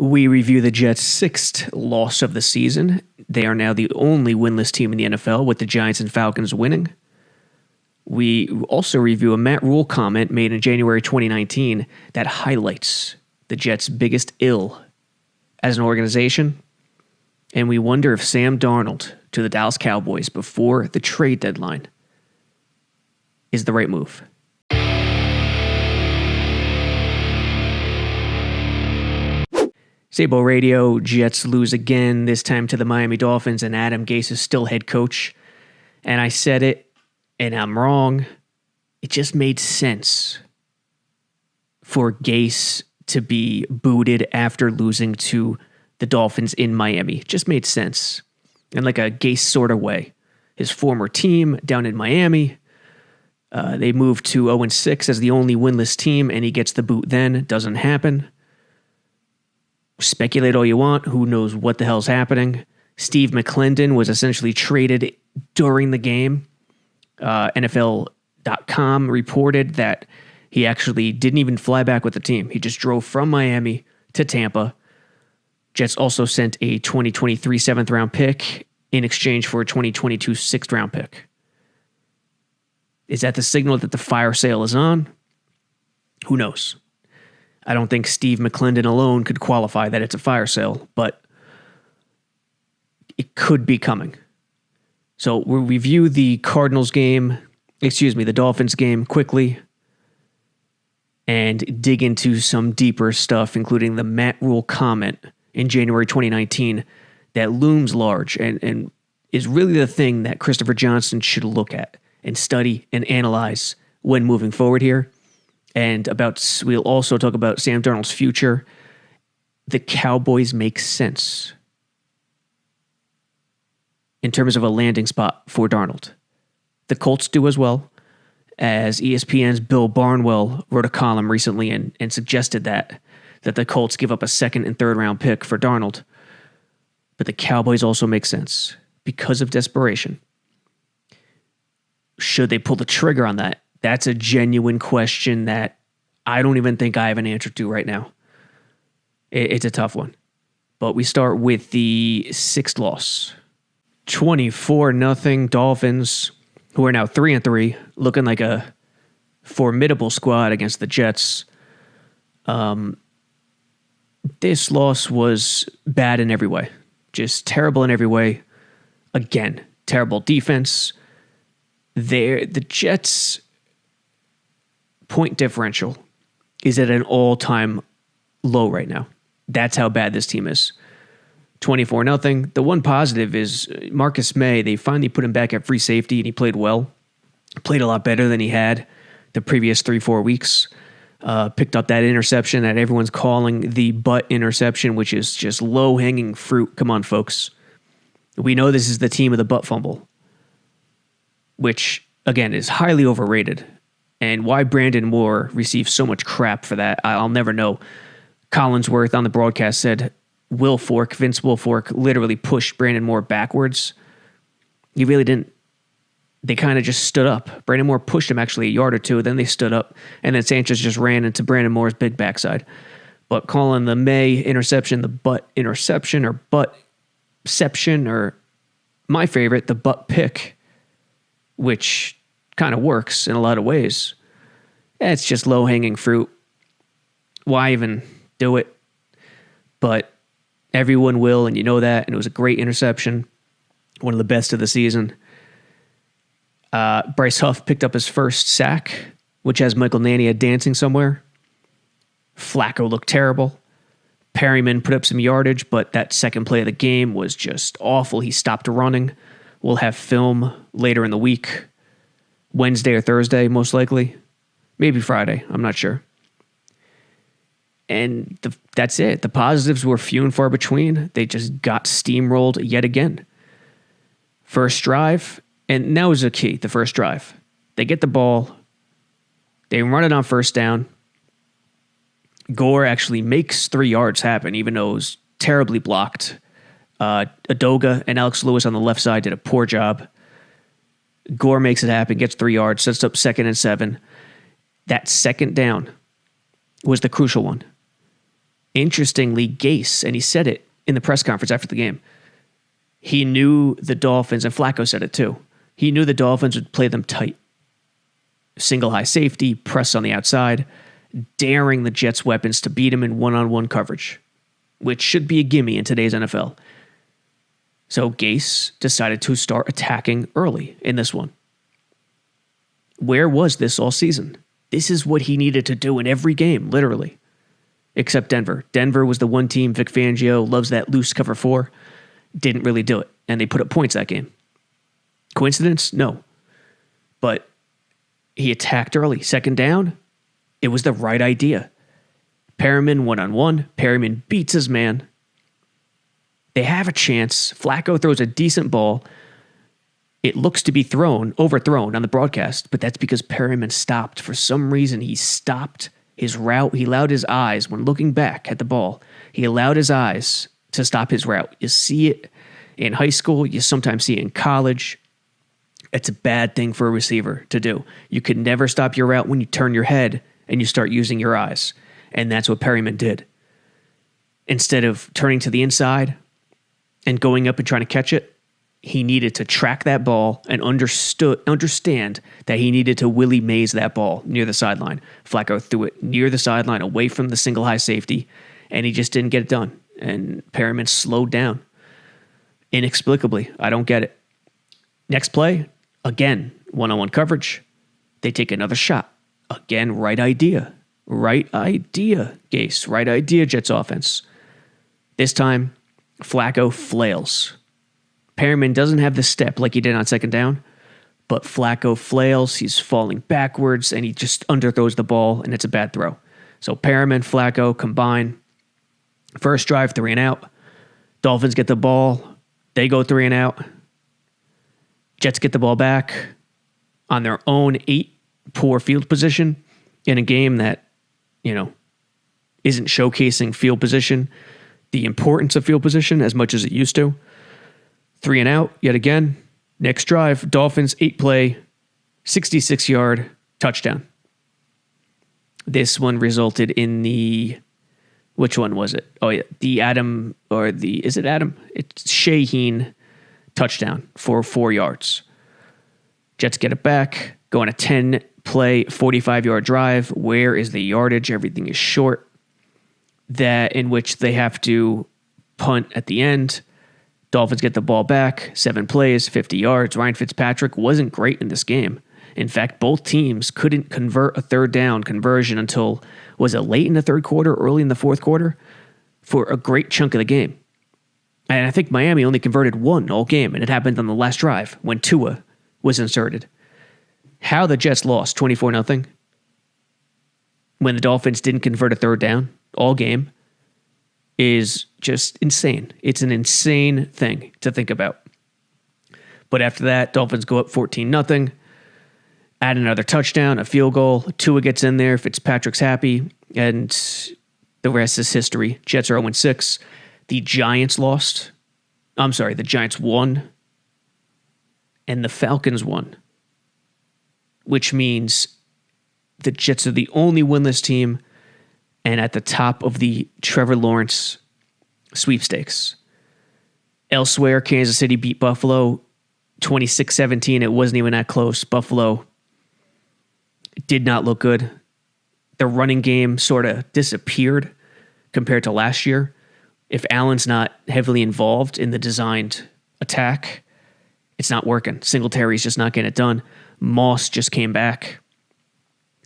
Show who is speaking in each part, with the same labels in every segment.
Speaker 1: We review the Jets' sixth loss of the season. They are now the only winless team in the NFL, with the Giants and Falcons winning. We also review a Matt Rule comment made in January 2019 that highlights the Jets' biggest ill as an organization. And we wonder if Sam Darnold to the Dallas Cowboys before the trade deadline is the right move. Sabo Radio, Jets lose again, this time to the Miami Dolphins, and Adam Gase is still head coach. And I said it, and I'm wrong. It just made sense for Gase to be booted after losing to the Dolphins in Miami. It just made sense. In like a Gase sort of way. His former team down in Miami, they moved to 0-6 as the only winless team, and he gets the boot then. It doesn't happen. Speculate all you want. Who knows what the hell's happening? Steve McClendon was essentially traded during the game. NFL.com reported that he actually didn't even fly back with the team. He just drove from Miami to Tampa. Jets also sent a 2023 7th-round pick in exchange for a 2022 6th-round pick. Is that the signal that the fire sale is on? Who knows? I don't think Steve McClendon alone could qualify that it's a fire sale, but it could be coming. So we'll review the Dolphins game quickly and dig into some deeper stuff, including the Matt Rule comment in January 2019 that looms large and is really the thing that Christopher Johnson should look at and study and analyze when moving forward here. And we'll also talk about Sam Darnold's future. The Cowboys make sense in terms of a landing spot for Darnold. The Colts do as well, as ESPN's Bill Barnwell wrote a column recently and suggested that the Colts give up a 2nd and 3rd round pick for Darnold. But the Cowboys also make sense because of desperation. Should they pull the trigger on that? That's a genuine question that I don't even think I have an answer to right now. It's a tough one. But we start with the 6th loss. 24-0 Dolphins, who are now 3-3, looking like a formidable squad against the Jets. This loss was bad in every way. Just terrible in every way. Again, terrible defense. The Jets' point differential is at an all-time low right now. That's how bad this team is. 24-0. The one positive is Marcus May. They finally put him back at free safety, and he played well. Played a lot better than he had the previous 3-4 weeks. Picked up that interception that everyone's calling the butt interception, which is just low-hanging fruit. Come on, folks. We know this is the team of the butt fumble, which, again, is highly overrated. And why Brandon Moore receives so much crap for that, I'll never know. Collinsworth on the broadcast said Vince Wilfork literally pushed Brandon Moore backwards. He really didn't. They kind of just stood up. Brandon Moore pushed him actually a yard or two, then they stood up, and then Sanchez just ran into Brandon Moore's big backside. But calling the May interception the butt interception or buttception, or my favorite, the butt pick, which kind of works in a lot of ways. It's just low-hanging fruit. Why even do it? But everyone will, and you know that, and it was a great interception, one of the best of the season. Bryce Huff picked up his first sack, which has Michael Nania dancing somewhere. Flacco looked terrible. Perryman put up some yardage, but that second play of the game was just awful. He stopped running. We'll have film later in the week. Wednesday or Thursday, most likely. Maybe Friday. I'm not sure. And that's it. The positives were few and far between. They just got steamrolled yet again. First drive, and that was the key, the first drive. They get the ball. They run it on first down. Gore actually makes 3 yards happen, even though it was terribly blocked. Adoga and Alex Lewis on the left side did a poor job. Gore makes it happen, gets 3 yards, sets up 2nd and 7. That second down was the crucial one. Interestingly, Gase, and he said it in the press conference after the game, he knew the Dolphins, and Flacco said it too, he knew the Dolphins would play them tight. Single high safety, press on the outside, daring the Jets' weapons to beat him in one-on-one coverage, which should be a gimme in today's NFL. So Gase decided to start attacking early in this one. Where was this all season? This is what he needed to do in every game, literally. Except Denver. Denver was the one team Vic Fangio loves that loose cover 4. Didn't really do it. And they put up points that game. Coincidence? No. But he attacked early. Second down, it was the right idea. Perriman one-on-one. Perriman beats his man. They have a chance. Flacco throws a decent ball. It looks to be overthrown on the broadcast, but that's because Perriman stopped. For some reason, he stopped his route. He allowed his eyes, when looking back at the ball, he allowed his eyes to stop his route. You see it in high school. You sometimes see it in college. It's a bad thing for a receiver to do. You can never stop your route when you turn your head and you start using your eyes. And that's what Perriman did. Instead of turning to the inside and going up and trying to catch it, he needed to track that ball and understand that he needed to Willie Mays that ball near the sideline. Flacco threw it near the sideline, away from the single high safety, and he just didn't get it done. And Perriman slowed down. Inexplicably. I don't get it. Next play, again, one-on-one coverage. They take another shot. Again, right idea. Right idea, Gase. Right idea, Jets offense. This time, Flacco flails. Perriman doesn't have the step like he did on second down, but Flacco flails. He's falling backwards, and he just underthrows the ball, and it's a bad throw. So Perriman, Flacco combine. First drive, 3 and out. Dolphins get the ball. They go 3 and out. Jets get the ball back on their own 8 poor field position in a game that, isn't showcasing field position, the importance of field position as much as it used to. 3 and out, yet again. Next drive, Dolphins 8-play, 66-yard touchdown. This one resulted in the, which one was it? Oh yeah, is it Adam? It's Shaheen touchdown for 4 yards. Jets get it back, go on a 10-play, 45-yard drive. Where is the yardage? Everything is short. That in which they have to punt at the end. Dolphins get the ball back, 7 plays, 50 yards. Ryan Fitzpatrick wasn't great in this game. In fact, both teams couldn't convert a third down conversion until, was it late in the third quarter, early in the fourth quarter, for a great chunk of the game. And I think Miami only converted 1 all game, and it happened on the last drive when Tua was inserted. How the Jets lost 24-0 when the Dolphins didn't convert a third down all game is just insane. It's an insane thing to think about. But after that, Dolphins go up 14-0, add another touchdown, a field goal. Tua gets in there. Fitzpatrick's happy, and the rest is history. Jets are 0-6. The Giants lost. I'm sorry, the Giants won, and the Falcons won, which means the Jets are the only winless team and at the top of the Trevor Lawrence sweepstakes. Elsewhere, Kansas City beat Buffalo 26-17. It wasn't even that close. Buffalo did not look good. The running game sort of disappeared compared to last year. If Allen's not heavily involved in the designed attack, it's not working. Singletary's just not getting it done. Moss just came back.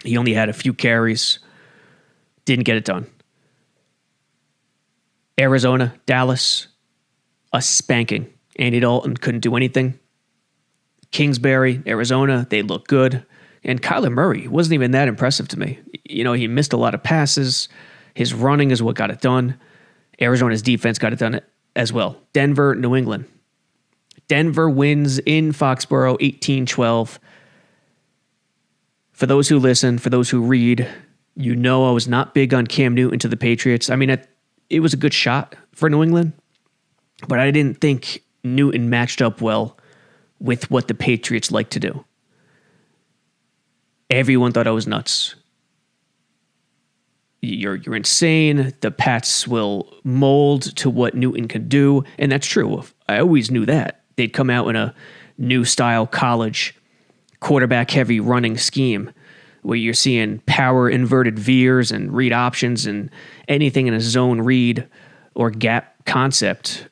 Speaker 1: He only had a few carries. Didn't get it done. Arizona, Dallas, a spanking. Andy Dalton couldn't do anything. Kingsbury, Arizona, they look good. And Kyler Murray wasn't even that impressive to me. He missed a lot of passes. His running is what got it done. Arizona's defense got it done as well. Denver, New England. Denver wins in Foxborough 18-12. For those who listen, for those who read, I was not big on Cam Newton to the Patriots. I mean, it was a good shot for New England, but I didn't think Newton matched up well with what the Patriots like to do. Everyone thought I was nuts. you're insane. The Pats will mold to what Newton can do. And that's true. I always knew that. They'd come out in a new style college quarterback heavy running scheme where you're seeing power inverted veers and read options and anything in a zone read or gap concept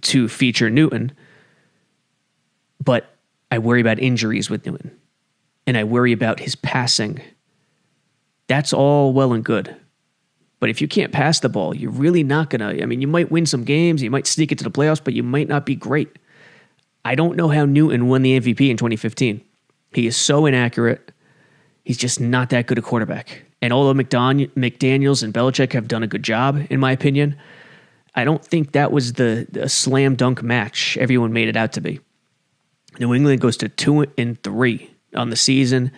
Speaker 1: to feature Newton. But I worry about injuries with Newton, and I worry about his passing. That's all well and good. But if you can't pass the ball, you're really not going to. I mean, you might win some games, you might sneak into the playoffs, but you might not be great. I don't know how Newton won the MVP in 2015. He is so inaccurate. He's just not that good a quarterback. And although McDaniels and Belichick have done a good job, in my opinion, I don't think that was the slam dunk match everyone made it out to be. New England goes to 2-3 on the season,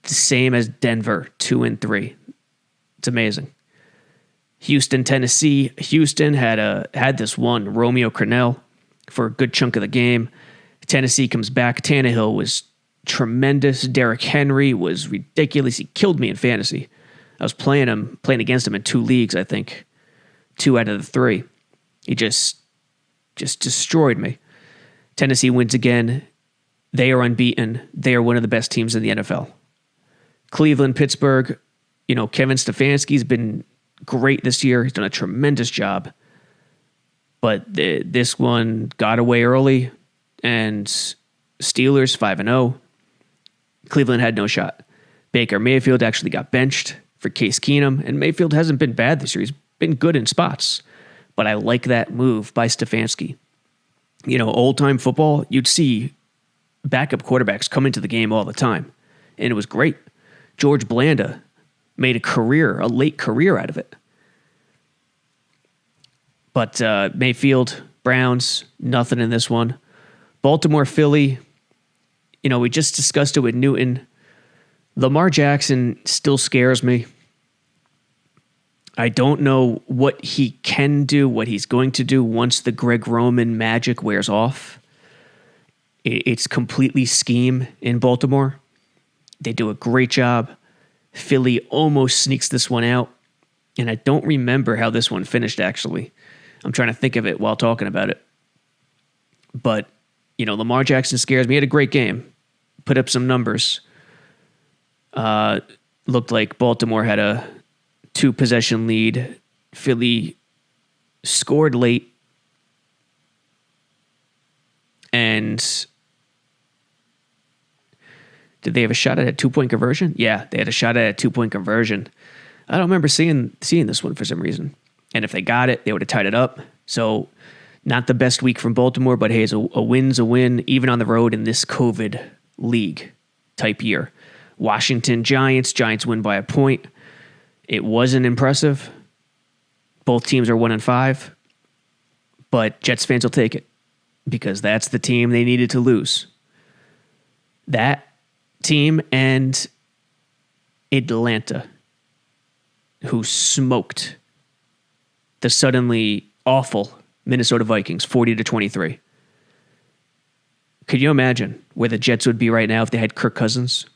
Speaker 1: the same as Denver, 2-3. It's amazing. Houston, Tennessee. Houston had this one, Romeo Crennel, for a good chunk of the game. Tennessee comes back. Tannehill was tremendous. Derrick Henry was ridiculous. He killed me in fantasy. I was playing against him in 2 leagues, I think. 2 out of the 3. He just destroyed me. Tennessee wins again. They are unbeaten. They are one of the best teams in the NFL. Cleveland, Pittsburgh. Kevin Stefanski's been great this year. He's done a tremendous job. But this one got away early, and Steelers 5-0. Cleveland had no shot. Baker Mayfield actually got benched for Case Keenum, and Mayfield hasn't been bad this year. He's been good in spots. But I like that move by Stefanski. Old-time football, you'd see backup quarterbacks come into the game all the time, and it was great. George Blanda made a late career out of it. But Mayfield, Browns, nothing in this one. Baltimore, Philly, we just discussed it with Newton. Lamar Jackson still scares me. I don't know what he can do, what he's going to do once the Greg Roman magic wears off. It's completely scheme in Baltimore. They do a great job. Philly almost sneaks this one out. And I don't remember how this one finished, actually. I'm trying to think of it while talking about it. But, Lamar Jackson scares me. He had a great game. Put up some numbers. Looked like Baltimore had a 2-possession lead. Philly scored late. And did they have a shot at a 2-point conversion? Yeah, they had a shot at a 2-point conversion. I don't remember seeing this one for some reason. And if they got it, they would have tied it up. So not the best week from Baltimore, but hey, a win's a win, even on the road in this COVID league type year. Washington Giants win by a point. It wasn't impressive. Both teams are 1-5. But Jets fans will take it because that's the team they needed to lose. That team and Atlanta, who smoked the suddenly awful Minnesota Vikings 40-23. Could you imagine where the Jets would be right now if they had Kirk Cousins?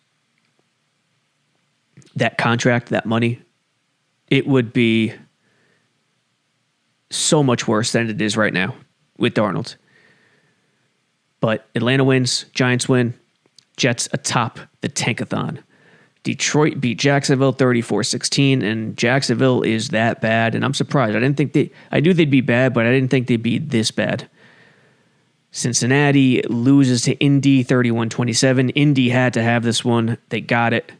Speaker 1: That contract, that money, it would be so much worse than it is right now with Darnold. But Atlanta wins, Giants win, Jets atop the tankathon. Detroit beat Jacksonville 34-16, and Jacksonville is that bad, and I'm surprised. I knew they'd be bad, but I didn't think they'd be this bad. Cincinnati loses to Indy 31-27. Indy had to have this one. They got it.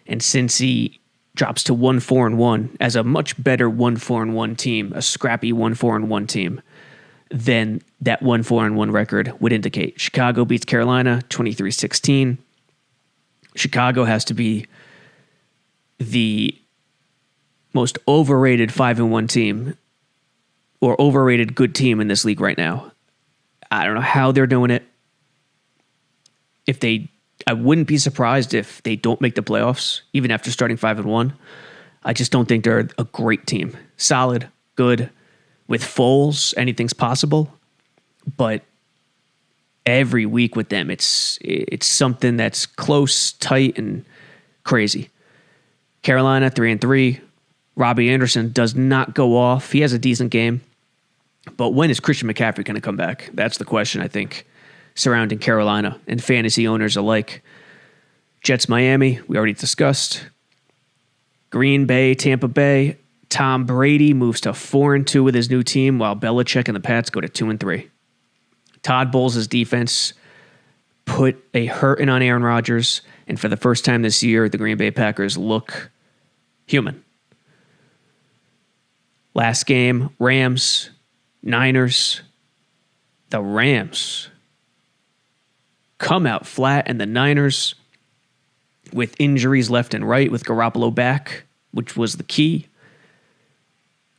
Speaker 1: And Cincy drops to 1-4-1 as a much better 1-4-1 team, a scrappy 1-4-1 team than that 1-4-1 record would indicate. Chicago beats Carolina 23-16. Chicago has to be the most overrated 5-1 team or overrated good team in this league right now. I don't know how they're doing it. I wouldn't be surprised if they don't make the playoffs, even after starting 5-1. I just don't think they're a great team. Solid, good. With Foles, anything's possible. But every week with them, it's something that's close, tight, and crazy. Carolina 3-3, Robbie Anderson does not go off. He has a decent game. But when is Christian McCaffrey going to come back? That's the question, I think, surrounding Carolina and fantasy owners alike. Jets, Miami, we already discussed. Green Bay, Tampa Bay. Tom Brady moves to 4-2 with his new team, while Belichick and the Pats go to 2-3. Todd Bowles' defense put a hurting on Aaron Rodgers, and for the first time this year, the Green Bay Packers look human. Last game, Rams, Niners. The Rams come out flat, and the Niners, with injuries left and right, with Garoppolo back, which was the key,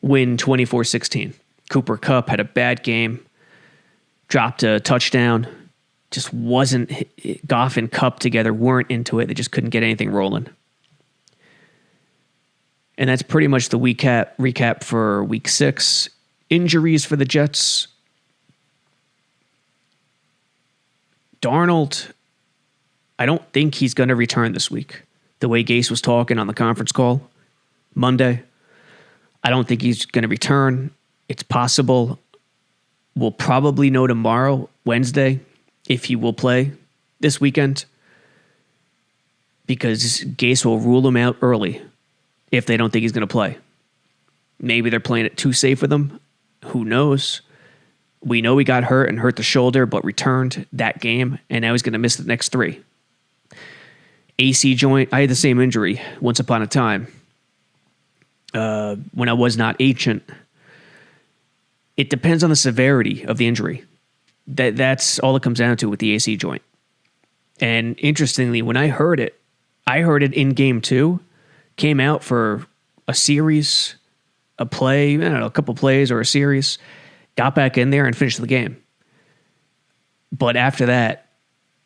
Speaker 1: win 24-16. Cooper Kupp had a bad game, dropped a touchdown, just wasn't, Goff and Kupp together weren't into it. They just couldn't get anything rolling. And that's pretty much the recap for week 6. Injuries for the Jets. Darnold, I don't think he's going to return this week. The way Gase was talking on the conference call Monday, I don't think he's going to return. It's possible. We'll probably know tomorrow, Wednesday, if he will play this weekend, because Gase will rule him out early if they don't think he's going to play. Maybe they're playing it too safe with him. Who knows? We know he got hurt and hurt the shoulder, but returned that game, and now he's going to miss the next 3. AC joint. I had the same injury once upon a time when I was not ancient. It depends on the severity of the injury. That's all it comes down to with the AC joint. And interestingly, when I heard it in game 2, came out for a series, a play, I don't know, a couple plays or a series, got back in there and finished the game. But after that,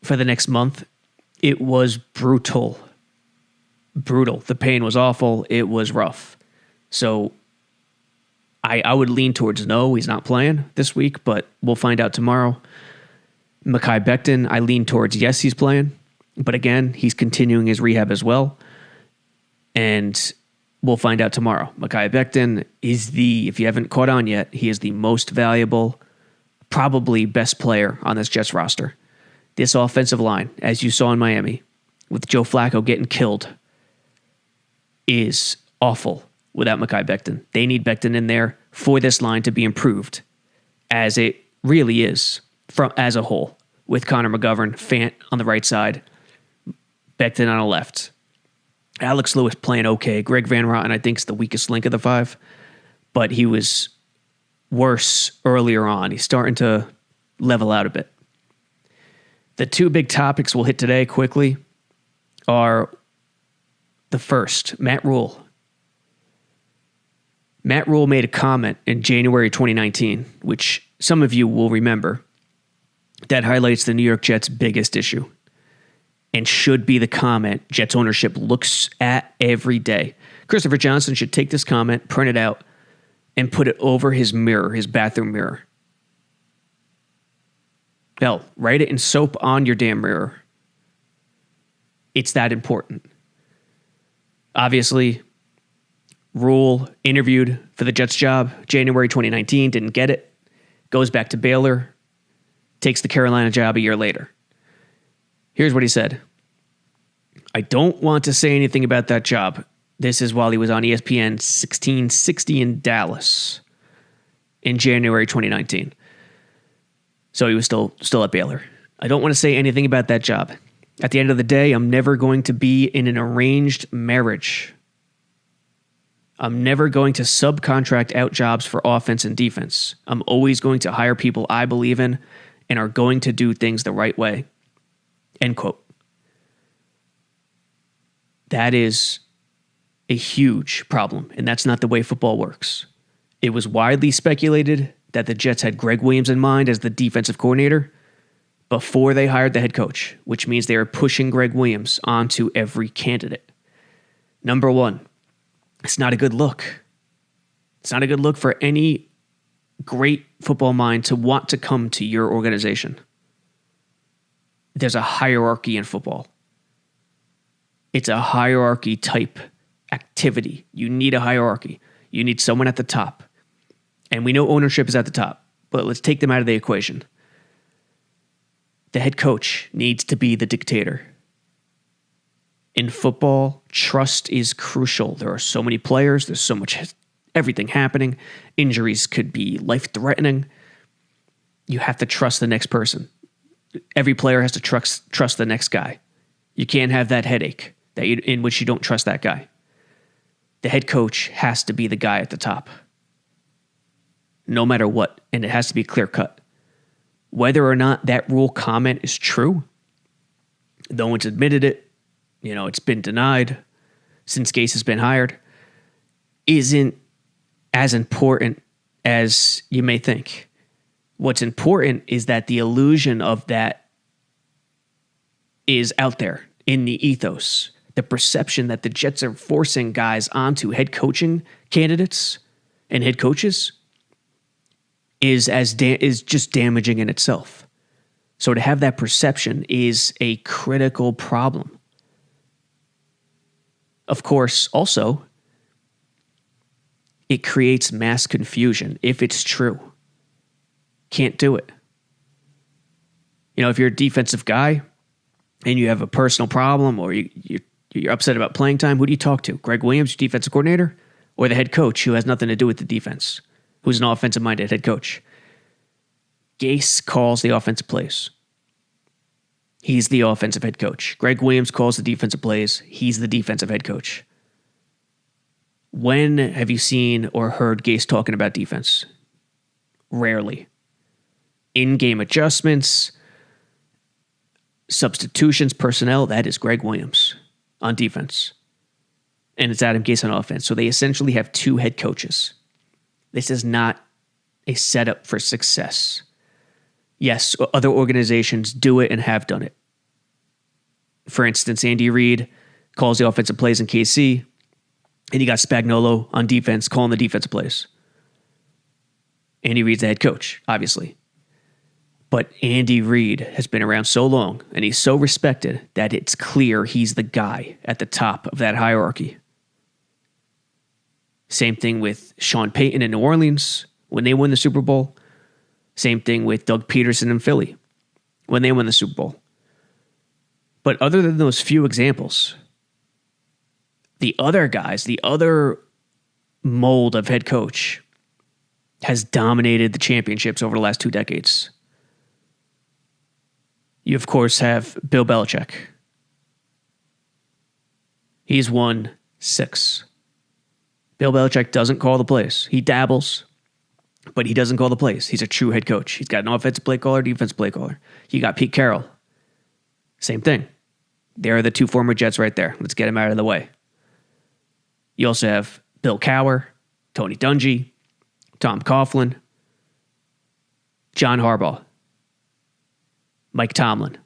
Speaker 1: for the next month, it was brutal. Brutal. The pain was awful. It was rough. So I would lean towards no, he's not playing this week, but we'll find out tomorrow. Mekhi Becton, I lean towards yes, he's playing. But again, he's continuing his rehab as well. And we'll find out tomorrow. Mekhi Becton is if you haven't caught on yet, he is the most valuable, probably best player on this Jets roster. This offensive line, as you saw in Miami, with Joe Flacco getting killed, is awful without Mekhi Becton. They need Becton in there for this line to be improved, as it really is as a whole, with Connor McGovern, Fant on the right side, Becton on the left. Alex Lewis playing okay. Greg Van Roten, I think, is the weakest link of the 5, but he was worse earlier on. He's starting to level out a bit. The 2 big topics we'll hit today quickly are the first, Matt Rule. Matt Rule made a comment in January 2019, which some of you will remember, that highlights the New York Jets' biggest issue and should be the comment Jets ownership looks at every day. Christopher Johnson should take this comment, print it out, and put it over his mirror, his bathroom mirror. Hell, write it in soap on your damn mirror. It's that important. Obviously, Rule interviewed for the Jets job January 2019, didn't get it, goes back to Baylor, takes the Carolina job a year later. Here's what he said. I don't want to say anything about that job. This is while he was on ESPN 1660 in Dallas in January 2019. So he was still at Baylor. I don't want to say anything about that job. At the end of the day, I'm never going to be in an arranged marriage. I'm never going to subcontract out jobs for offense and defense. I'm always going to hire people I believe in and are going to do things the right way. End quote. That is a huge problem, and that's not the way football works. It was widely speculated that the Jets had Greg Williams in mind as the defensive coordinator before they hired the head coach, which means they are pushing Greg Williams onto every candidate. Number 1, it's not a good look. It's not a good look for any great football mind to want to come to your organization. There's a hierarchy in football. It's a hierarchy type activity. You need a hierarchy. You need someone at the top. And we know ownership is at the top, but let's take them out of the equation. The head coach needs to be the dictator. In football, trust is crucial. There are so many players. There's so much, everything happening. Injuries could be life-threatening. You have to trust the next person. Every player has to trust the next guy. You can't have that headache in which you don't trust that guy. The head coach has to be the guy at the top, no matter what, and it has to be clear-cut. Whether or not that rule comment is true, no one's admitted it, it's been denied since Gase has been hired, isn't as important as you may think. What's important is that the illusion of that is out there in the ethos. The perception that the Jets are forcing guys onto head coaching candidates and head coaches is just damaging in itself. So to have that perception is a critical problem. Of course, also, it creates mass confusion if it's true. Can't do it. If you're a defensive guy and you have a personal problem or you're upset about playing time, who do you talk to? Greg Williams, defensive coordinator, or the head coach who has nothing to do with the defense, who's an offensive-minded head coach? Gase calls the offensive plays. He's the offensive head coach. Greg Williams calls the defensive plays. He's the defensive head coach. When have you seen or heard Gase talking about defense? Rarely. In-game adjustments, substitutions, personnel, that is Greg Williams on defense. And it's Adam Gase on offense. So they essentially have two head coaches. This is not a setup for success. Yes, other organizations do it and have done it. For instance, Andy Reid calls the offensive plays in KC, and you got Spagnuolo on defense calling the defensive plays. Andy Reid's the head coach, obviously. But Andy Reid has been around so long, and he's so respected that it's clear he's the guy at the top of that hierarchy. Same thing with Sean Payton in New Orleans when they won the Super Bowl. Same thing with Doug Peterson in Philly when they won the Super Bowl. But other than those few examples, the other guys, the other mold of head coach has dominated the championships over the last 2 decades. You, of course, have Bill Belichick. He's won 6. Bill Belichick doesn't call the plays. He dabbles, but he doesn't call the plays. He's a true head coach. He's got an offensive play caller, defensive play caller. You got Pete Carroll. Same thing. There are the 2 former Jets right there. Let's get them out of the way. You also have Bill Cowher, Tony Dungy, Tom Coughlin, John Harbaugh, Mike Tomlin.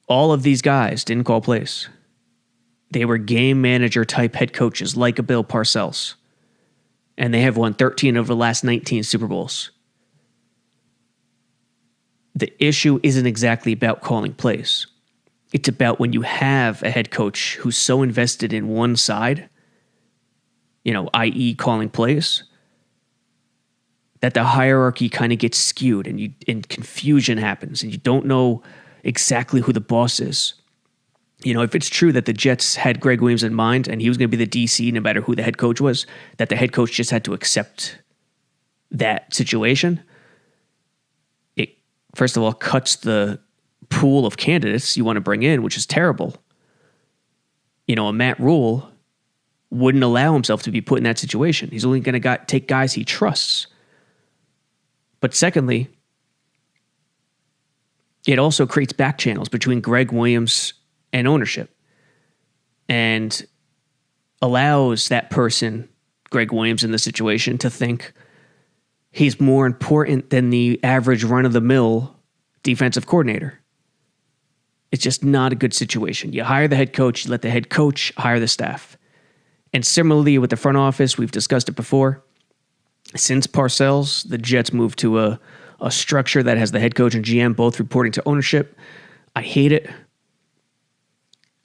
Speaker 1: All of these guys didn't call plays. They were game manager type head coaches like a Bill Parcells. And they have won 13 of the last 19 Super Bowls. The issue isn't exactly about calling plays. It's about when you have a head coach who's so invested in one side, i.e. calling plays, that the hierarchy kind of gets skewed and confusion happens and you don't know exactly who the boss is. If it's true that the Jets had Greg Williams in mind and he was going to be the DC no matter who the head coach was, that the head coach just had to accept that situation, it, first of all, cuts the pool of candidates you want to bring in, which is terrible. A Matt Rule wouldn't allow himself to be put in that situation. He's only going to take guys he trusts. But secondly, it also creates back channels between Greg Williams and ownership and allows that person, Greg Williams in the situation, to think he's more important than the average run-of-the-mill defensive coordinator. It's just not a good situation. You hire the head coach, you let the head coach hire the staff. And similarly with the front office, we've discussed it before. Since Parcells, the Jets moved to a structure that has the head coach and GM both reporting to ownership. I hate it.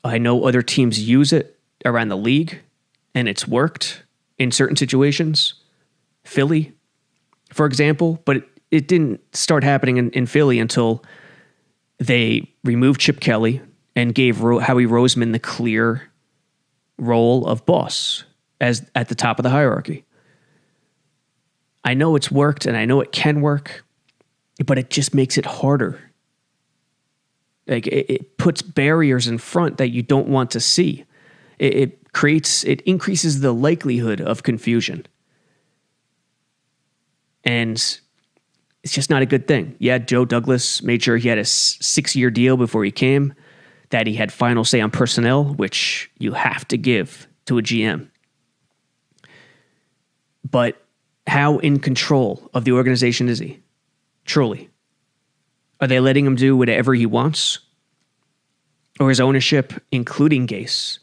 Speaker 1: I know other teams use it around the league, and it's worked in certain situations. Philly, for example, but it didn't start happening in Philly until they removed Chip Kelly and gave Howie Roseman the clear role of boss as at the top of the hierarchy. I know it's worked and I know it can work, but it just makes it harder. Like it puts barriers in front that you don't want to see. It increases the likelihood of confusion. And it's just not a good thing. Yeah, Joe Douglas made sure he had a 6-year deal before he came, that he had final say on personnel, which you have to give to a GM. But how in control of the organization is he? Truly. Are they letting him do whatever he wants? Or is ownership, including Gase,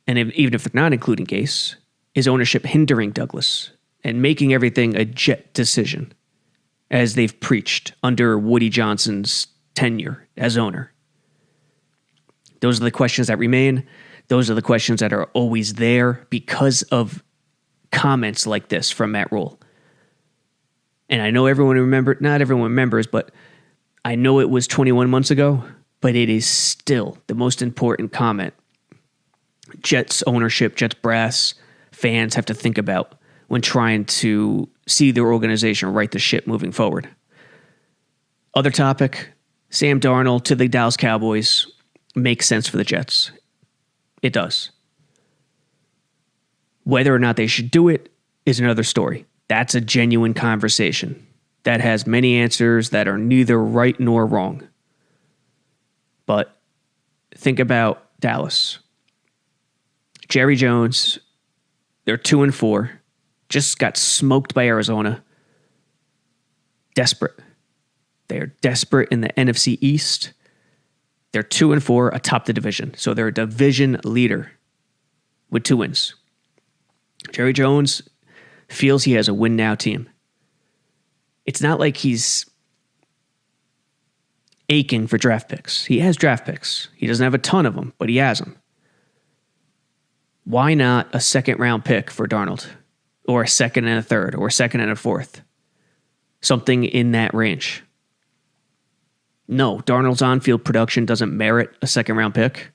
Speaker 1: and even if they're not including Gase, is ownership hindering Douglas and making everything a Jet decision, as they've preached under Woody Johnson's tenure as owner? Those are the questions that remain. Those are the questions that are always there because of comments like this from Matt Rule. And I know not everyone remembers, but I know it was 21 months ago, but it is still the most important comment Jets ownership, Jets brass, fans have to think about when trying to see their organization right the ship moving forward. Other topic, Sam Darnold to the Dallas Cowboys makes sense for the Jets. It does. Whether or not they should do it is another story. That's a genuine conversation that has many answers that are neither right nor wrong. But think about Dallas. Jerry Jones, they're 2-4, just got smoked by Arizona. Desperate. They're desperate in the NFC East. They're 2-4 atop the division. So they're a division leader with 2 wins. Jerry Jones feels he has a win now team. It's not like he's aching for draft picks. He has draft picks. He doesn't have a ton of them, but he has them. Why not a 2nd round pick for Darnold? Or a 2nd and a 3rd, or a 2nd and a 4th? Something in that range. No, Darnold's on-field production doesn't merit a 2nd round pick.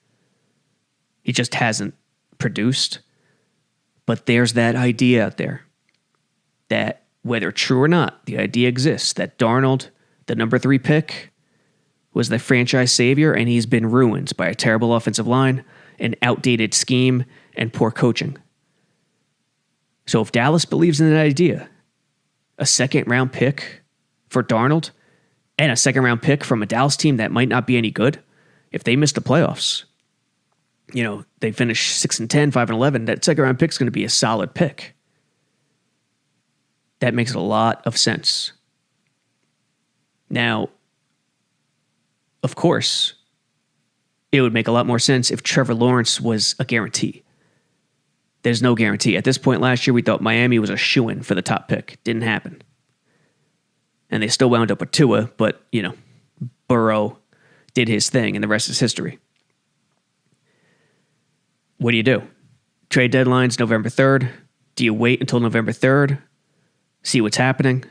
Speaker 1: He just hasn't produced. But there's that idea out there that, whether true or not, the idea exists that Darnold, the number 3 pick, was the franchise savior, and he's been ruined by a terrible offensive line, an outdated scheme, and poor coaching. So if Dallas believes in that idea, a 2nd round pick for Darnold and a 2nd round pick from a Dallas team that might not be any good, if they miss the playoffs, they finish 6-10, 5-11, that 2nd round pick is going to be a solid pick. That makes a lot of sense. Now, of course, it would make a lot more sense if Trevor Lawrence was a guarantee. There's no guarantee. At this point last year, we thought Miami was a shoo-in for the top pick. Didn't happen. And they still wound up with Tua, but, Burrow did his thing, and the rest is history. What do? Trade deadline's November 3rd. Do you wait until November 3rd? See what's happening?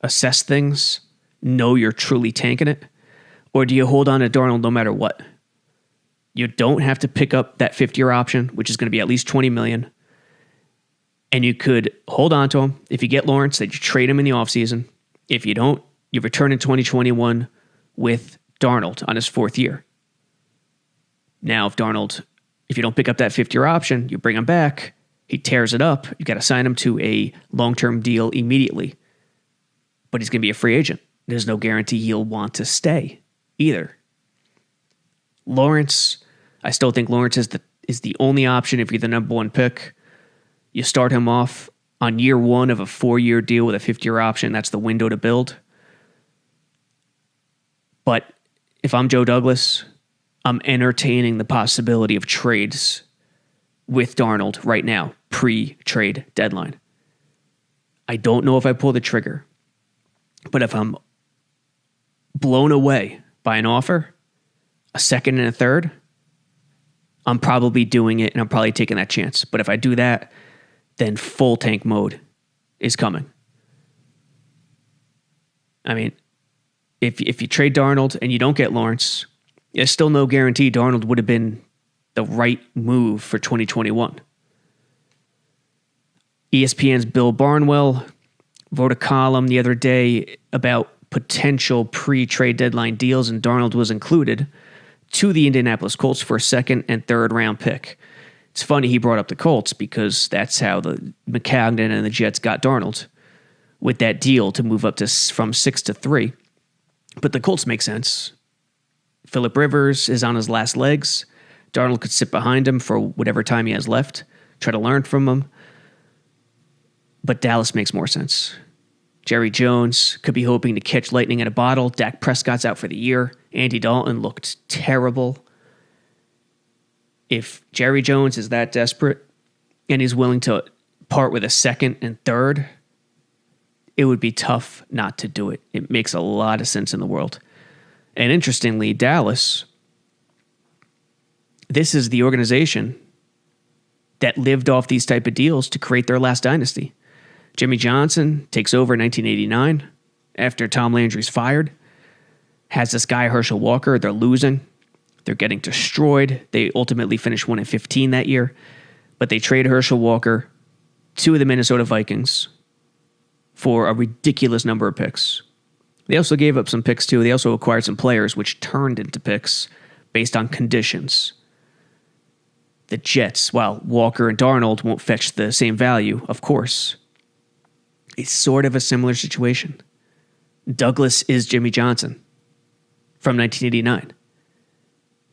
Speaker 1: Assess things? Know you're truly tanking it? Or do you hold on to Darnold no matter what? You don't have to pick up that 5th-year option, which is going to be at least $20 million. And you could hold on to him. If you get Lawrence, then you trade him in the offseason. If you don't, you return in 2021 with Darnold on his 4th year. Now, if you don't pick up that 5th-year option, you bring him back, he tears it up, you got to sign him to a long-term deal immediately. But he's going to be a free agent. There's no guarantee he'll want to stay either. Lawrence, I still think Lawrence is the only option if you're the number 1 pick. You start him off on year 1 of a 4-year deal with a 5th-year option. That's the window to build. But if I'm Joe Douglas, I'm entertaining the possibility of trades with Darnold right now, pre-trade deadline. I don't know if I pull the trigger, but if I'm blown away by an offer, a 2nd and a 3rd, I'm probably doing it and I'm probably taking that chance. But if I do that, then full tank mode is coming. I mean, if you trade Darnold and you don't get Lawrence, there's still no guarantee Darnold would have been the right move for 2021. ESPN's Bill Barnwell wrote a column the other day about potential pre-trade deadline deals, and Darnold was included, to the Indianapolis Colts for a second and third round pick. It's funny he brought up the Colts because that's how the McCagnon and the Jets got Darnold, with that deal to move up to from 6 to 3. But the Colts make sense. Phillip Rivers is on his last legs. Darnold could sit behind him for whatever time he has left, try to learn from him. But Dallas makes more sense. Jerry Jones could be hoping to catch lightning in a bottle. Dak Prescott's out for the year. Andy Dalton looked terrible. If Jerry Jones is that desperate and he's willing to part with a second and third, it would be tough not to do it. It makes a lot of sense in the world. And interestingly, Dallas, this is the organization that lived off these type of deals to create their last dynasty. Jimmy Johnson takes over in 1989 after Tom Landry's fired. Has this guy, Herschel Walker. They're losing. They're getting destroyed. They ultimately finished 1-15 that year. But they trade Herschel Walker to the Minnesota Vikings for a ridiculous number of picks. They also gave up some picks too. They also acquired some players which turned into picks based on conditions. The Jets, while Walker and Darnold won't fetch the same value, of course, it's sort of a similar situation. Douglas is Jimmy Johnson from 1989.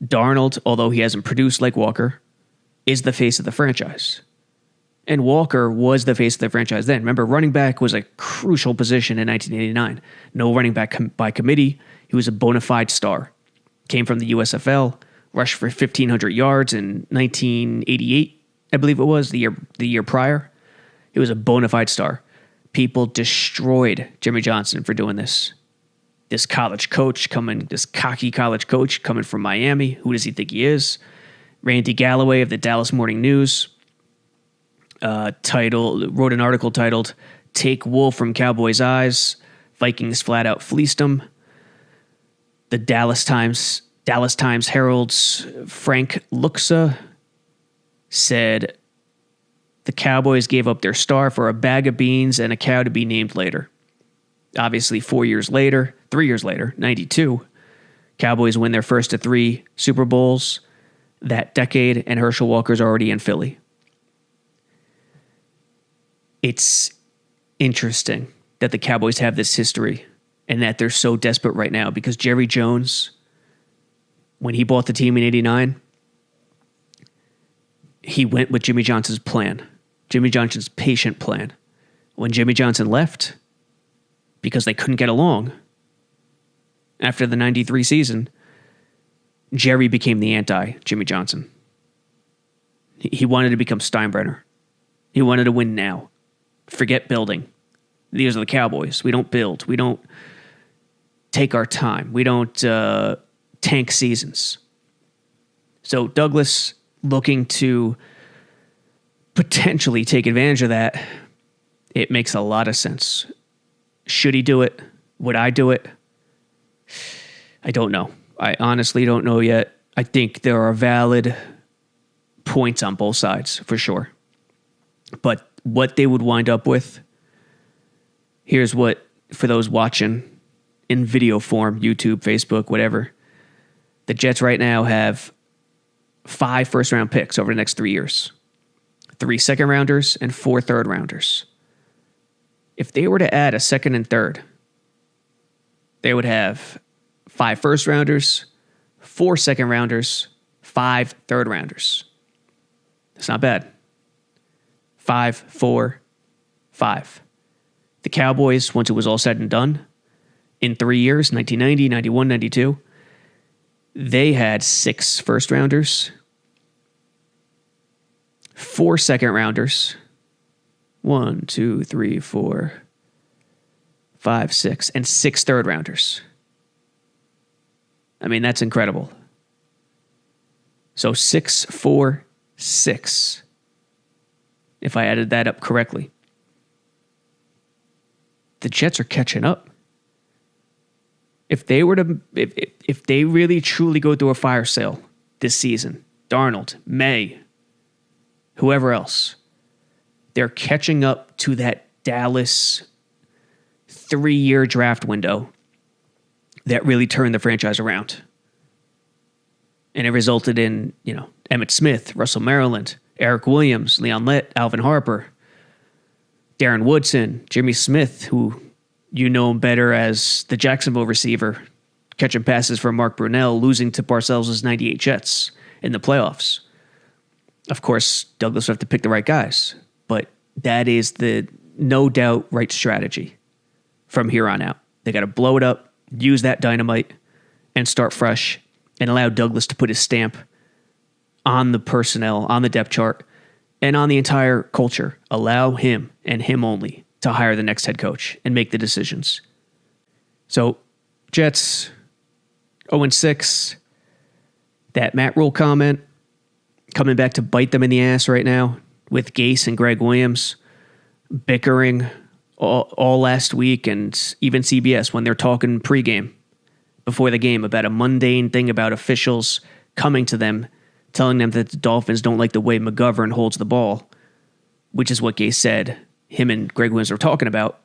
Speaker 1: Darnold, although he hasn't produced like Walker, is the face of the franchise. And Walker was the face of the franchise then. Remember, running back was a crucial position in 1989. No running back by committee. He was a bona fide star. Came from the USFL, rushed for 1,500 yards in 1988, I believe it was, the year prior. He was a bona fide star. People destroyed Jimmy Johnson for doing this. This college coach this cocky college coach coming from Miami. Who does he think he is? Randy Galloway of the Dallas Morning News wrote an article titled "Take Wool from Cowboys' Eyes. Vikings flat out fleeced them." The Dallas Times Herald's Frank Luxa said the Cowboys gave up their star for a bag of beans and a cow to be named later. Obviously, 3 years later, 92, Cowboys win their first of 3 Super Bowls that decade, and Herschel Walker's already in Philly. It's interesting that the Cowboys have this history and that they're so desperate right now because Jerry Jones, when he bought the team in 89, he went with Jimmy Johnson's plan, Jimmy Johnson's patient plan. When Jimmy Johnson left, because they couldn't get along after the 93 season, Jerry became the anti-Jimmy Johnson. He wanted to become Steinbrenner. He wanted to win now. Forget building. These are the Cowboys. We don't build. We don't take our time. We don't tank seasons. So Douglas, looking to potentially take advantage of that, it makes a lot of sense. Should he do it? Would I do it? I don't know. I honestly don't know yet. I think there are valid points on both sides, for sure. But what they would wind up with, here's what, for those watching in video form, YouTube, Facebook, whatever, the Jets right now have 5 first-round picks over the next 3 years. 3 second-rounders and 4 third-rounders. If they were to add a second and third, they would have 5 first-rounders, 4 second-rounders, 5 third-rounders. That's not bad. 5, 4, 5. The Cowboys, once it was all said and done, in 3 years, 1990, 91, 92, they had 6 first-rounders, 4 second-rounders, 1, 2, 3, 4, 5, 6, and 6 third-rounders. I mean, that's incredible. So 6-4-6, if I added that up correctly. The Jets are catching up. If they were to, if they really truly go through a fire sale this season, Darnold, May, whoever else, they're catching up to that Dallas 3-year draft window that really turned the franchise around. And it resulted in, Emmitt Smith, Russell Maryland, Eric Williams, Leon Lett, Alvin Harper, Darren Woodson, Jimmy Smith, who you know him better as the Jacksonville receiver, catching passes from Mark Brunell, losing to Parcells' 98 Jets in the playoffs. Of course, Douglas would have to pick the right guys, but that is the no doubt right strategy from here on out. They got to blow it up, use that dynamite, and start fresh, and allow Douglas to put his stamp on the personnel, on the depth chart, and on the entire culture. Allow him and him only to hire the next head coach and make the decisions. So, Jets 0-6. That Matt Rule comment coming back to bite them in the ass right now with Gase and Greg Williams bickering all last week, and even CBS when they're talking pregame before the game about a mundane thing about officials coming to them, telling them that the Dolphins don't like the way McGovern holds the ball, which is what Gase said him and Greg Williams were talking about.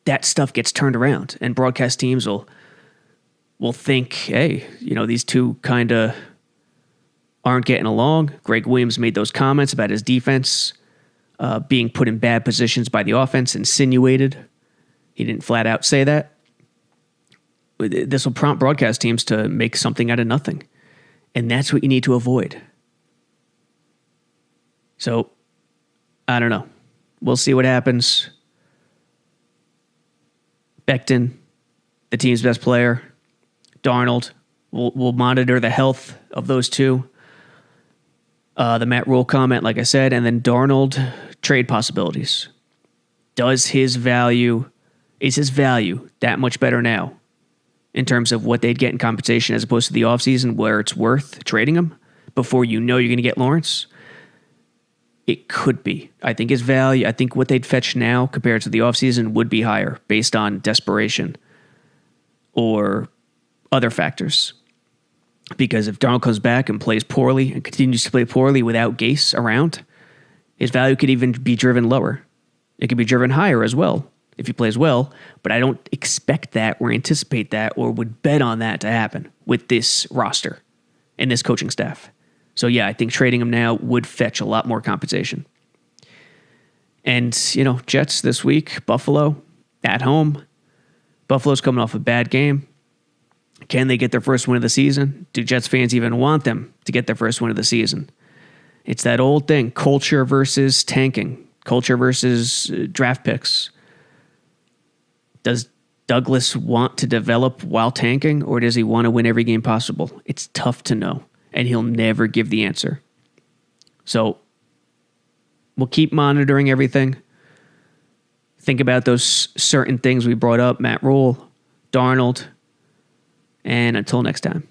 Speaker 1: That stuff gets turned around, and broadcast teams will think, hey, these two kind of aren't getting along. Greg Williams made those comments about his defense being put in bad positions by the offense, insinuated. He didn't flat out say that. This will prompt broadcast teams to make something out of nothing. And that's what you need to avoid. So, I don't know. We'll see what happens. Becton, the team's best player. Darnold. We'll monitor the health of those two. The Matt Rule comment, like I said, and then Darnold trade possibilities. Is his value that much better now in terms of what they'd get in compensation as opposed to the offseason where it's worth trading him before you're going to get Lawrence? It could be. I think his value, I think what they'd fetch now compared to the offseason would be higher based on desperation or other factors. Because if Darnold comes back and plays poorly and continues to play poorly without Gase around, his value could even be driven lower. It could be driven higher as well if he plays well, but I don't expect that or anticipate that or would bet on that to happen with this roster and this coaching staff. So yeah, I think trading him now would fetch a lot more compensation. And, Jets this week, Buffalo at home. Buffalo's coming off a bad game. Can they get their first win of the season? Do Jets fans even want them to get their first win of the season? It's that old thing, culture versus tanking, culture versus draft picks. Does Douglas want to develop while tanking, or does he want to win every game possible? It's tough to know, and he'll never give the answer. So we'll keep monitoring everything. Think about those certain things we brought up, Matt Rule, Darnold, and until next time.